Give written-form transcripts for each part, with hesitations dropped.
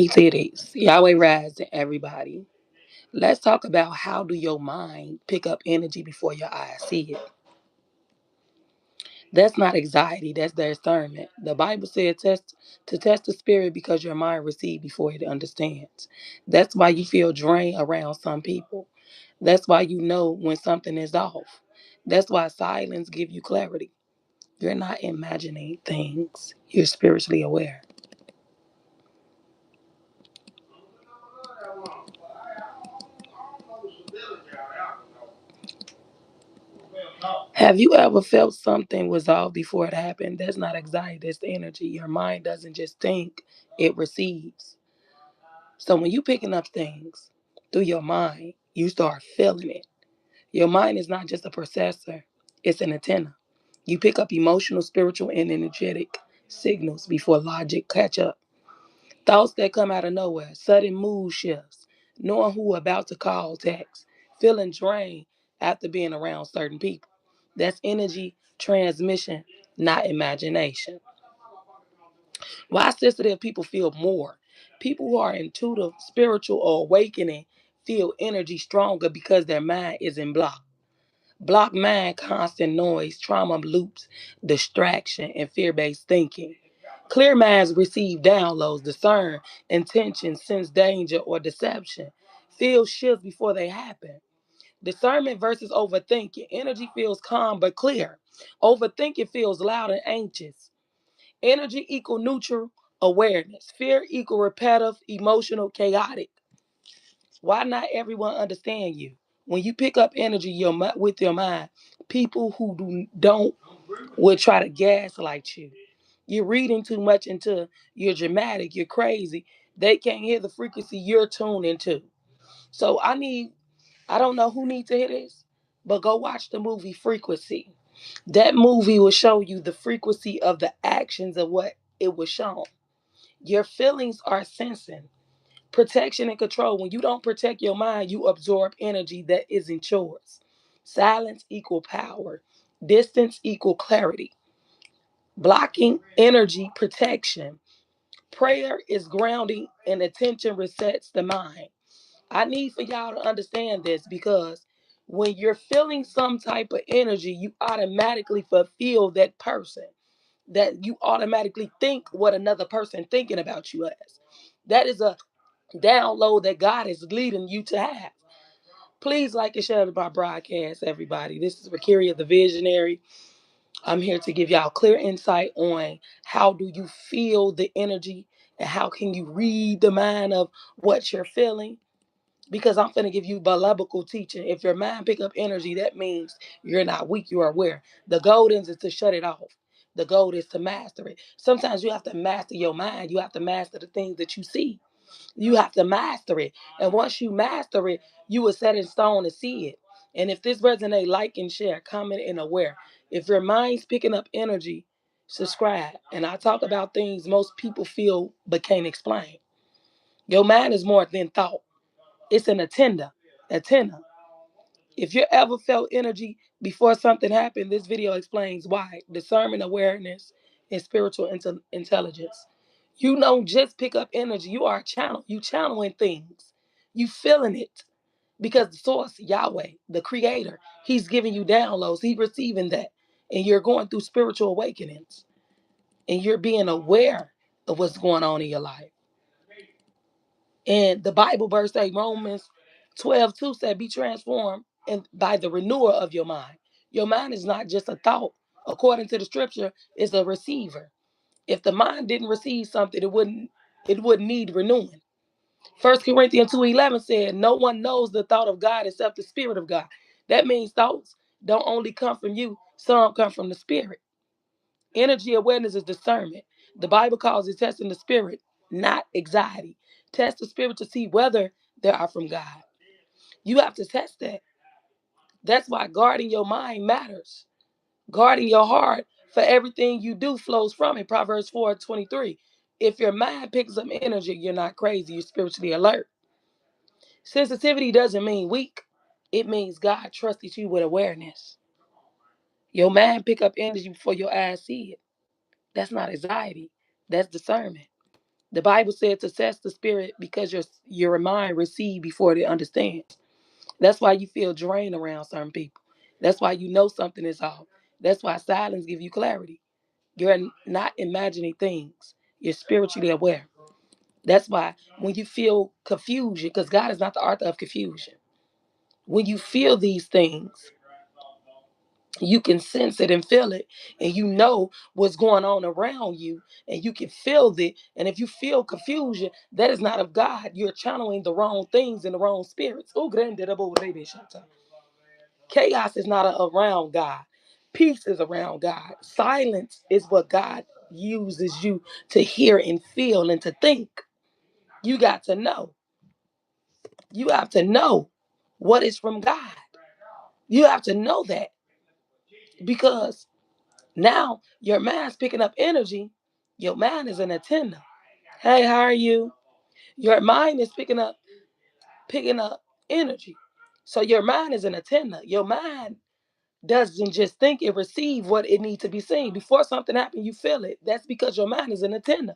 Cities, Yahweh rising, everybody. Let's talk about how do your mind pick up energy before your eyes see it. That's not anxiety, that's discernment. The Bible said test the spirit because your mind receives before it understands. That's why you feel drained around some people. That's why you know when something is off. That's why silence gives you clarity. You're not imagining things. You're spiritually aware. Have you ever felt something was off before it happened? That's not anxiety, that's the energy. Your mind doesn't just think, it receives. So when you picking up things through your mind, you start feeling it. Your mind is not just a processor, it's an antenna. You pick up emotional, spiritual, and energetic signals before logic catch up. Thoughts that come out of nowhere, sudden mood shifts, knowing who about to call text, feeling drained after being around certain people. That's energy transmission, not imagination. Why sensitive people feel more? People who are intuitive, spiritual, or awakening feel energy stronger because their mind isn't blocked. Block mind, constant noise, trauma loops, distraction, and fear based thinking. Clear minds receive downloads, discern intention, sense danger or deception, feel shifts before they happen. Discernment versus overthinking. Energy feels calm but clear. Overthinking feels loud and anxious. Energy equal neutral awareness. Fear equal repetitive, emotional, chaotic. Why not everyone understand you? When you pick up energy with your mind, people who don't will try to gaslight you. You're reading too much into you're dramatic, you're crazy. They can't hear the frequency you're tuned into. So I don't know who needs to hear this, but go watch the movie Frequency. That movie will show you the frequency of the actions of what it was shown. Your feelings are sensing. Protection and control. When you don't protect your mind, you absorb energy that isn't yours. Silence equal power. Distance equal clarity. Blocking energy protection. Prayer is grounding and attention resets the mind. I need for y'all to understand this because when you're feeling some type of energy, you automatically fulfill that person. That you automatically think what another person thinking about you as. That is a download that God is leading you to have. Please like and share my broadcast, everybody. This is Rickeria the Visionary. I'm here to give y'all clear insight on how do you feel the energy and how can you read the mind of what you're feeling. Because I'm going to give you biblical teaching. If your mind pick up energy, that means you're not weak, you are aware. The goal is to shut it off. The goal is to master it. Sometimes you have to master your mind. You have to master the things that you see. You have to master it. And once you master it, you will set in stone to see it. And if this resonate, like and share, comment and aware. If your mind's picking up energy, subscribe. And I talk about things most people feel but can't explain. Your mind is more than thought. It's an antenna. If you ever felt energy before something happened, this video explains why. Discernment, awareness, and spiritual intelligence. You don't just pick up energy. You are a channel. You channeling things. You feeling it. Because the source, Yahweh, the creator, he's giving you downloads. He's receiving that. And you're going through spiritual awakenings. And you're being aware of what's going on in your life. And the Bible verse say Romans 12:2 said, be transformed and by the renewal of your mind. Your mind is not just a thought. According to the scripture, it's a receiver. If the mind didn't receive something, it wouldn't need renewing. 1 Corinthians 2:11 said, no one knows the thought of God except the Spirit of God. That means thoughts don't only come from you, some come from the Spirit. Energy awareness is discernment. The Bible calls it testing the spirit, not anxiety. Test the spirit to see whether they are from God. You have to test that. That's why guarding your mind matters. Guarding your heart for everything you do flows from it. Proverbs 4:23. If your mind picks up energy, you're not crazy, you're spiritually alert. Sensitivity doesn't mean weak. It means God trusted you with awareness. Your mind pick up energy before your eyes see it. That's not anxiety. That's discernment. The Bible said to test the spirit because your mind receive before they understand. That's why you feel drained around certain people. That's why you know something is off. That's why silence give you clarity. You're not imagining things. You're spiritually aware. That's why when you feel confusion, because God is not the author of confusion. When you feel these things, you can sense it and feel it, and you know what's going on around you, and you can feel it. And if you feel confusion, that is not of God. You're channeling the wrong things in the wrong spirits. Oh, chaos is not around God. Peace is around God. Silence is what God uses you to hear and feel and to think. You got to know. You have to know what is from God. You have to know that because now your mind's picking up energy. Your mind is an antenna. Hey, how are you? Your mind is picking up energy. So your mind is an antenna. Your mind doesn't just think, it receive what it needs to be seen. Before something happens, you feel it. That's because your mind is an antenna.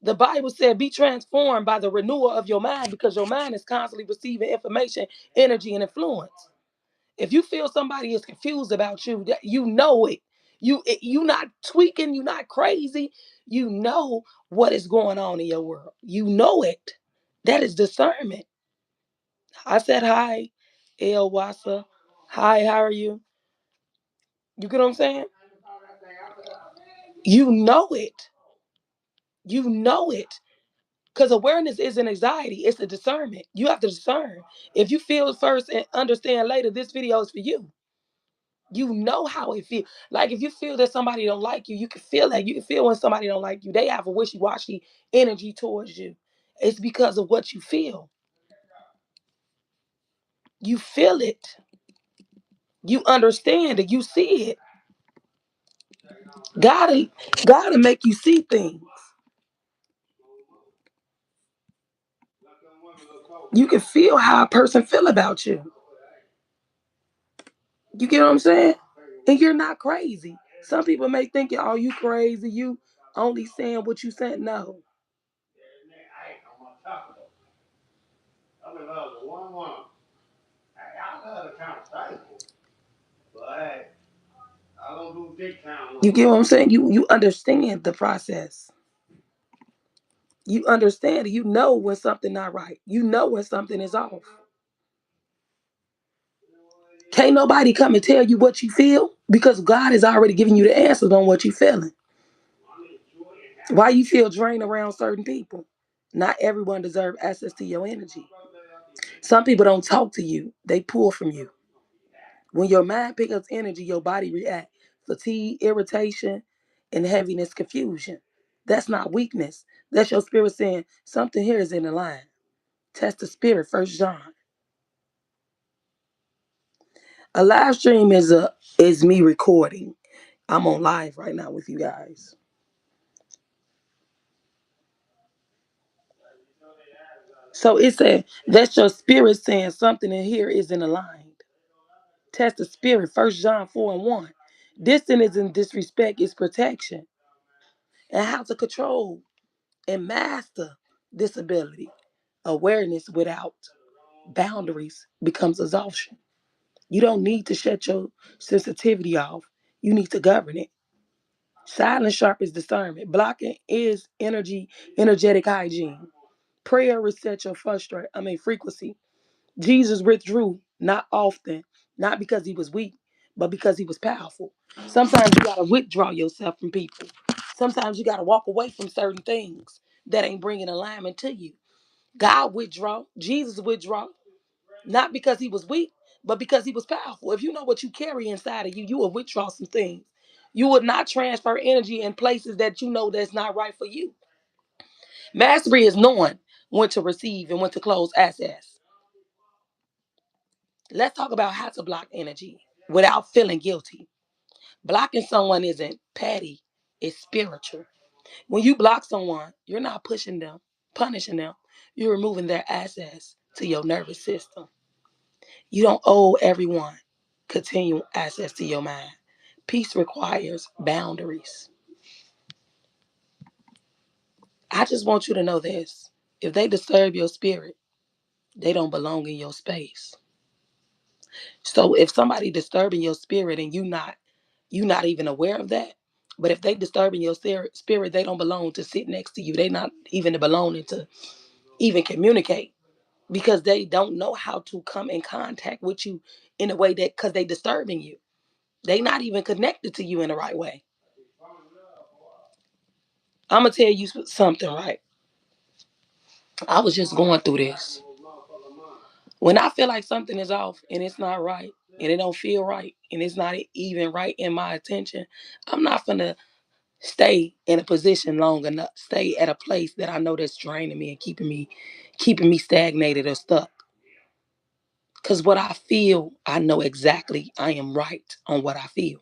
The Bible said, be transformed by the renewal of your mind because your mind is constantly receiving information, energy, and influence. If you feel somebody is confused about you, that you know it. You not tweaking, you not crazy. You know what is going on in your world. You know it. That is discernment. I said hi, El Wasa. Hi, how are you? You get what I'm saying? You know it. You know it. Because awareness isn't anxiety, it's a discernment. You have to discern. If you feel first and understand later, this video is for you. You know how it feels. Like if you feel that somebody don't like you, you can feel that. You can feel when somebody don't like you. They have a wishy-washy energy towards you. It's because of what you feel. You feel it. You understand it. You see it. Gotta make you see things. You can feel how a person feel about you. You get what I'm saying? And you're not crazy. Some people may think, oh, you crazy. You only saying what you said. No. You get what I'm saying? You understand the process. You understand it. You know when something not right. You know when something is off. Can't nobody come and tell you what you feel because God has already given you the answers on what you're feeling. Why you feel drained around certain people? Not everyone deserves access to your energy. Some people don't talk to you. They pull from you. When your mind picks up energy, your body reacts. Fatigue, irritation, and heaviness, confusion. That's not weakness. That's your spirit saying something here is in the line. Test the spirit, 1 John. A live stream is me recording. I'm on live right now with you guys. So it said that's your spirit saying something in here isn't aligned. Test the spirit, 1 John 4:1. Distance isn't disrespect, it's protection. And how to control and master this ability. Awareness without boundaries becomes exhaustion. You don't need to shut your sensitivity off. You need to govern it. Silence sharpens discernment. Blocking is energetic hygiene. Prayer resets your frequency. Jesus withdrew, not often, not because he was weak, but because he was powerful. Sometimes you gotta withdraw yourself from people. Sometimes you gotta walk away from certain things that ain't bringing alignment to you. God withdraw, Jesus withdraw, not because he was weak, but because he was powerful. If you know what you carry inside of you, you will withdraw some things. You would not transfer energy in places that you know that's not right for you. Mastery is knowing when to receive and when to close access. Let's talk about how to block energy without feeling guilty. Blocking someone isn't petty, it's spiritual. When you block someone, you're not pushing them, punishing them. You're removing their access to your nervous system. You don't owe everyone continual access to your mind. Peace requires boundaries. I just want you to know this. If they disturb your spirit, they don't belong in your space. So if somebody disturbing your spirit and you not even aware of that, but if they disturbing your spirit, they don't belong to sit next to you. They not even belonging to even communicate because they don't know how to come in contact with you in a way that because they disturbing you. They not even connected to you in the right way. I'm gonna tell you something, right? I was just going through this. When I feel like something is off and it's not right and it don't feel right and it's not even right in my attention, I'm not gonna stay in a position long enough, stay at a place that I know that's draining me and keeping me stagnated or stuck. Cause what I feel, I know exactly I am right on what I feel.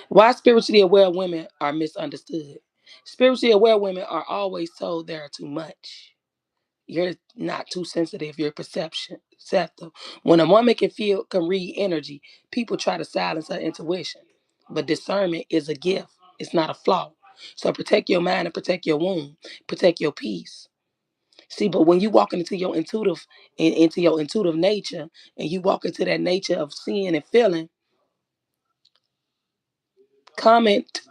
Why spiritually aware women are misunderstood. Spiritually aware women are always told they're too much. You're not too sensitive, you're perceptive. When a woman can read energy, people try to silence her intuition. But discernment is a gift, it's not a flaw. So protect your mind and protect your womb, protect your peace. See, but when you walk into your intuitive nature, and you walk into that nature of seeing and feeling, comment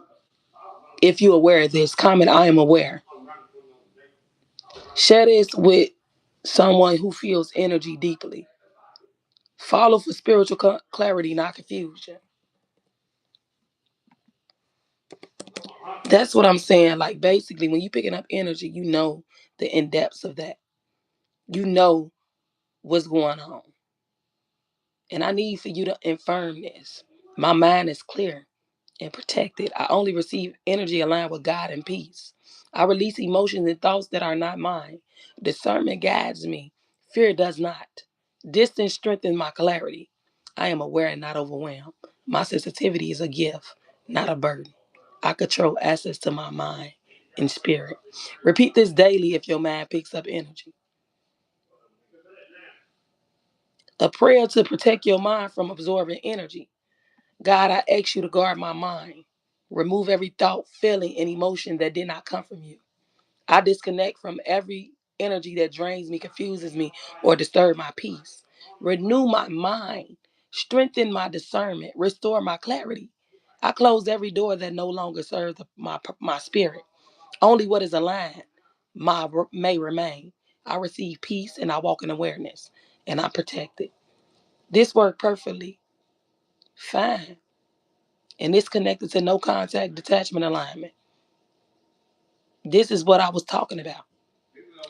if you're aware of this. Comment, I am aware. Share this with someone who feels energy deeply. Follow for spiritual clarity, not confusion. That's what I'm saying. Like basically, when you picking up energy, you know the in depths of that. You know what's going on, and I need for you to affirm this. My mind is clear and protected. I only receive energy aligned with God and peace. I release emotions and thoughts that are not mine. Discernment guides me. Fear does not. Distance strengthens my clarity. I am aware and not overwhelmed. My sensitivity is a gift, not a burden. I control access to my mind and spirit. Repeat this daily if your mind picks up energy. A prayer to protect your mind from absorbing energy. God, I ask you to guard my mind. Remove every thought, feeling, and emotion that did not come from you. I disconnect from every energy that drains me, confuses me, or disturbs my peace. Renew my mind. Strengthen my discernment. Restore my clarity. I close every door that no longer serves my spirit. Only what is aligned may remain. I receive peace and I walk in awareness and I protect it. This worked perfectly fine. And it's connected to no contact detachment alignment. This is what I was talking about.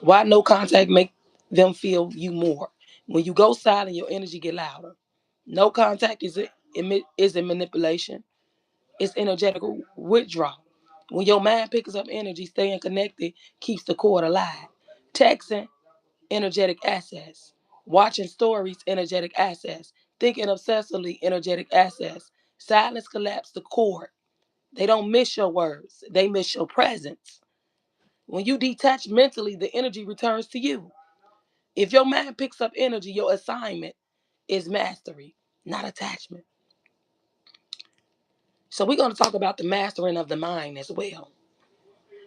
Why no contact make them feel you more? When you go silent, your energy get louder. No contact isn't manipulation. It's energetic withdrawal. When your mind picks up energy, staying connected keeps the cord alive. Texting, energetic access. Watching stories, energetic access. Thinking obsessively, energetic access. Silence collapse the cord. They don't miss your words. They miss your presence. When you detach mentally, the energy returns to you. If your mind picks up energy, your assignment is mastery, not attachment. So we're going to talk about the mastering of the mind as well.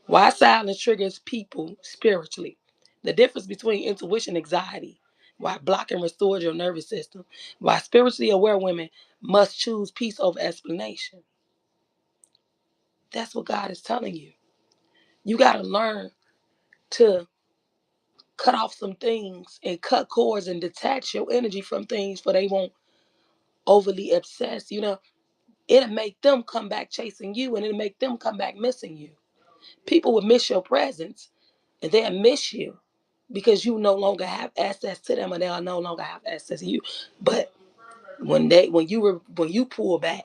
Why silence triggers people spiritually. The difference between intuition and anxiety. Why blocking restores your nervous system. Why spiritually aware women must choose peace over explanation. That's what God is telling you. You got to learn to cut off some things and cut cords and detach your energy from things for they won't overly obsess. It'll make them come back chasing you and it'll make them come back missing you. People will miss your presence and they'll miss you because you no longer have access to them and they'll no longer have access to you. But when you pull back,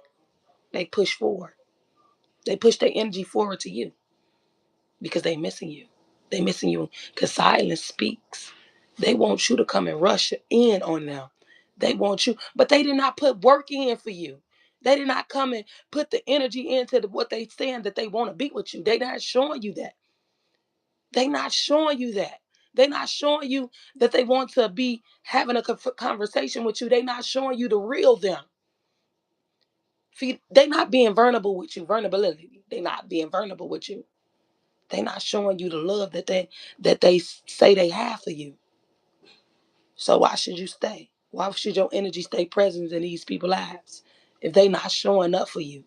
they push forward. They push their energy forward to you because they missing you. They missing you because silence speaks. They want you to come and rush in on them. They want you, but they did not put work in for you. They did not come and put the energy into what they saying that they want to be with you. They not showing you that. They not showing you that. They not showing you that they want to be having a conversation with you. They not showing you the real them. See, they not being vulnerable with you. Vulnerability. They not being vulnerable with you. They not showing you the love that they say they have for you. So why should you stay? Why should your energy stay present in these people's lives if they not showing up for you?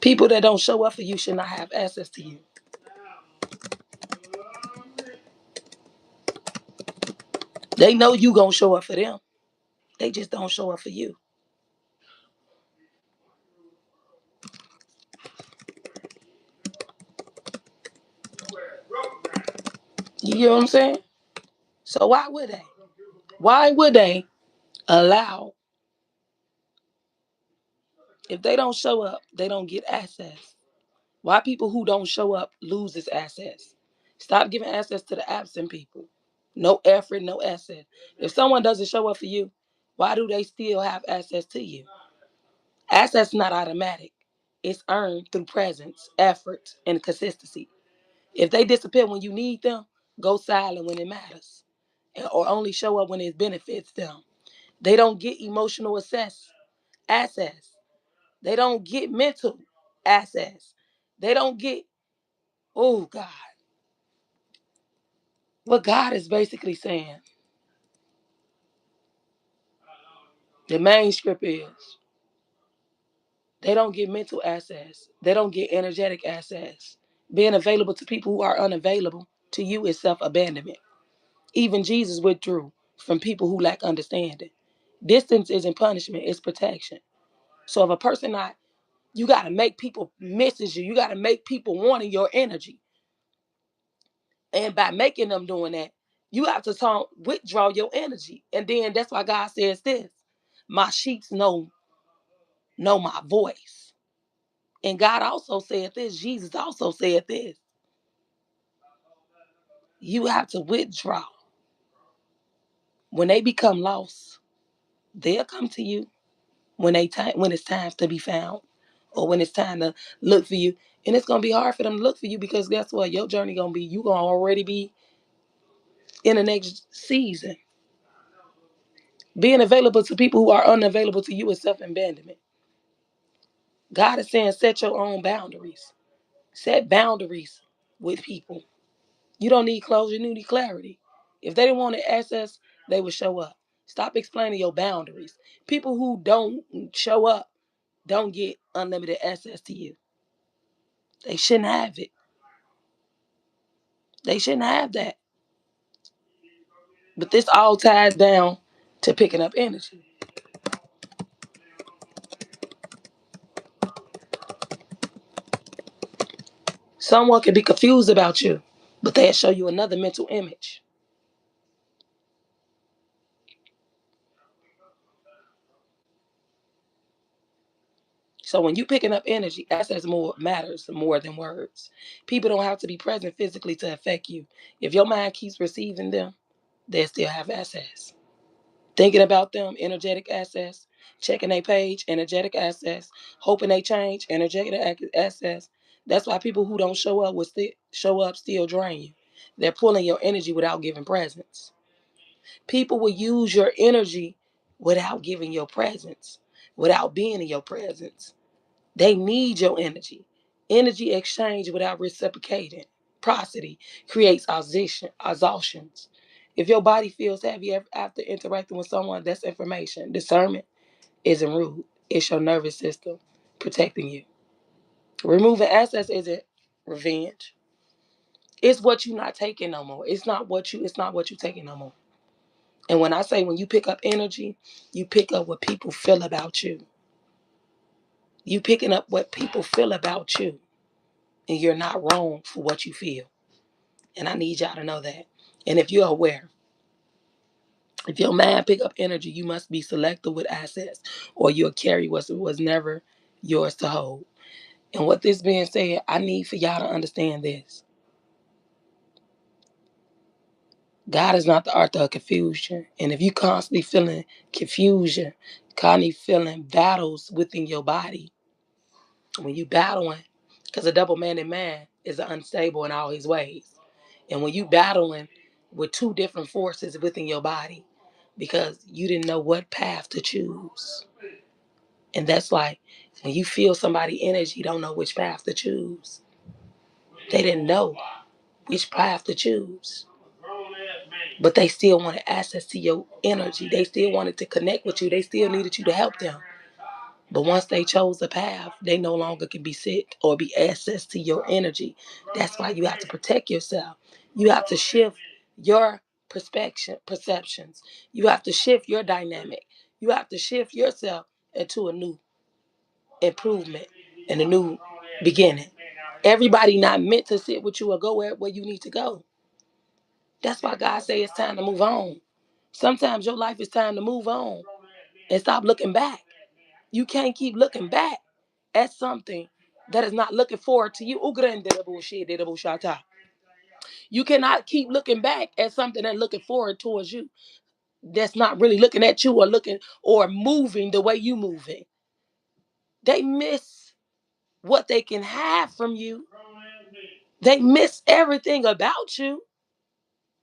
People that don't show up for you should not have access to you. They know you gonna show up for them. They just don't show up for you. You get what I'm saying? So why would they? Why would they allow, if they don't show up, they don't get access? Why people who don't show up lose this access? Stop giving access to the absent people. No effort, no access. If someone doesn't show up for you, why do they still have access to you? Access is not automatic. It's earned through presence, effort, and consistency. If they disappear when you need them, go silent when it matters, or only show up when it benefits them. They don't get emotional access. They don't get mental access. They don't get, oh God. What God is basically saying, the main script is, they don't get mental access. They don't get energetic access. Being available to people who are unavailable to you is self-abandonment. Even Jesus withdrew from people who lack understanding. Distance isn't punishment, it's protection. So if a person not, you got to make people misses you. You got to make people wanting your energy. And by making them doing that, you have to withdraw your energy. And then that's why God says this. My sheep know my voice. And God also said this. Jesus also said this. You have to withdraw. When they become lost, they'll come to you when it's time to be found, or when it's time to look for you. And it's gonna be hard for them to look for you, because guess what? Your journey gonna be, you gonna already be in the next season. Being available to people who are unavailable to you is self-abandonment. God is saying set your own boundaries. Set boundaries with people. You don't need closure, you need clarity. If they didn't want to access, they would show up. Stop explaining your boundaries. People who don't show up don't get unlimited access to you. They shouldn't have it. They shouldn't have that. But this all ties down to picking up energy. Someone could be confused about you, but they'll show you another mental image. So when you picking up energy, access more matters more than words. People don't have to be present physically to affect you. If your mind keeps receiving them, they still have access. Thinking about them, energetic access. Checking their page, energetic access. Hoping they change, energetic access. That's why people who don't show up still drain you. They're pulling your energy without giving presence. People will use your energy without giving your presence, without being in your presence. They need your energy. Energy exchange without reciprocating. Prosody creates exhaustions. If your body feels heavy after interacting with someone, that's information. Discernment isn't rude. It's your nervous system protecting you. Removing access isn't revenge. It's what you're not taking no more. It's not what you taking no more. And when I say, when you pick up energy, you pick up what people feel about you. You picking up what people feel about you. And you're not wrong for what you feel. And I need y'all to know that. And if you're aware, if your mind pick up energy, you must be selective with assets, or you'll carry what was never yours to hold. And with this being said, I need for y'all to understand this. God is not the author of confusion. And if you constantly feeling confusion, constantly feeling battles within your body, when you battling, because a double-minded man is unstable in all his ways. And when you battling with two different forces within your body, because you didn't know what path to choose, And that's like when you feel somebody energy, don't know which path to choose. They didn't know which path to choose. But they still wanted access to your energy. They still wanted to connect with you. They still needed you to help them. But once they chose a path, they no longer can be sick or be access to your energy. That's why you have to protect yourself. You have to shift your perceptions. You have to shift your dynamic. You have to shift yourself into a new improvement and a new beginning. Everybody not meant to sit with you or go where you need to go. That's why God say it's time to move on. Sometimes your life is time to move on and stop looking back. You can't keep looking back at something that is not looking forward to you. You cannot keep looking back at something that's looking forward towards you. That's not really looking at you or looking or moving the way you moving. They miss what they can have from you. They miss everything about you,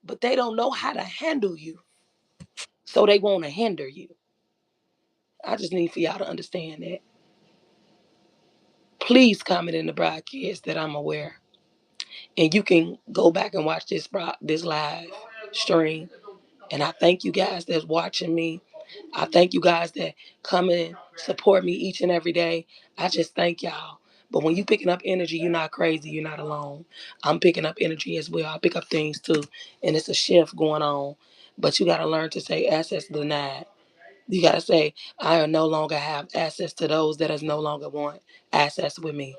but they don't know how to handle you. So they want to hinder you. I just need for y'all to understand that. Please comment in the broadcast that I'm aware. And you can go back and watch this live stream. And I thank you guys that's watching me. I thank you guys that come and support me each and every day. I just thank y'all. But when you picking up energy, you're not crazy. You're not alone. I'm picking up energy as well. I pick up things too. And it's a shift going on. But you got to learn to say access denied. You got to say, I no longer have access to those that is no longer want access with me.